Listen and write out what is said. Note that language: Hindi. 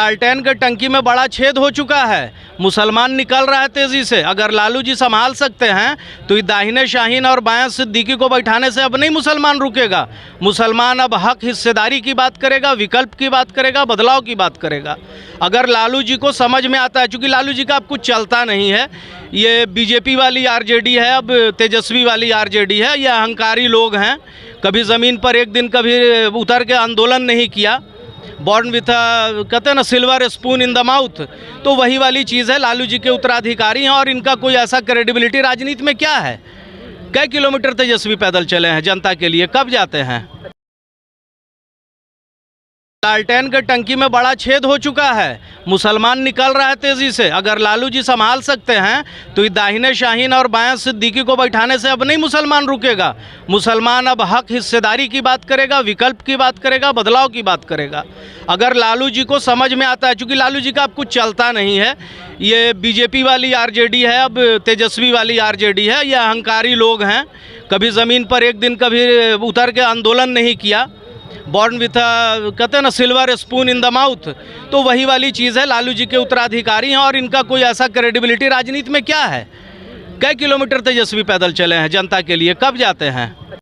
लालटेन के टंकी में बड़ा छेद हो चुका है। मुसलमान निकल रहा है तेज़ी से। अगर लालू जी संभाल सकते हैं तो ये दाहिने शाहीन और बायां सिद्दीकी को बैठाने से अब नहीं मुसलमान रुकेगा। मुसलमान अब हक हिस्सेदारी की बात करेगा, विकल्प की बात करेगा, बदलाव की बात करेगा। अगर लालू जी को समझ में आता है, चूँकि लालू जी का अब कुछ चलता नहीं है, ये बीजेपी वाली आरजेडी है, अब तेजस्वी वाली आरजेडी है, ये अहंकारी लोग हैं। कभी ज़मीन पर एक दिन कभी उतर के आंदोलन नहीं किया। बॉर्न विथ कहते हैं ना silver spoon in the mouth, तो वही वाली चीज़ है। लालू जी के उत्तराधिकारी हैं और इनका कोई ऐसा क्रेडिबिलिटी राजनीति में क्या है। कई किलोमीटर तेजस्वी पैदल चले हैं जनता के लिए, कब जाते हैं। लालटेन के टंकी में बड़ा छेद हो चुका है। मुसलमान निकल रहा है तेज़ी से। अगर लालू जी संभाल सकते हैं तो ये दाहिने शाहीन और बायां सिद्दीकी को बैठाने से अब नहीं मुसलमान रुकेगा। मुसलमान अब हक हिस्सेदारी की बात करेगा, विकल्प की बात करेगा, बदलाव की बात करेगा। अगर लालू जी को समझ में आता है, चूँकि लालू जी का अब कुछ चलता नहीं है, ये बीजेपी वाली आरजेडी है, अब तेजस्वी वाली आरजेडी है, ये अहंकारी लोग हैं। कभी ज़मीन पर एक दिन कभी उतर के आंदोलन नहीं किया। बॉर्न विथ कहते हैं ना silver spoon in the mouth, तो वही वाली चीज़ है। लालू जी के उत्तराधिकारी हैं और इनका कोई ऐसा क्रेडिबिलिटी राजनीति में क्या है। कई किलोमीटर तेजस्वी पैदल चले हैं जनता के लिए, कब जाते हैं।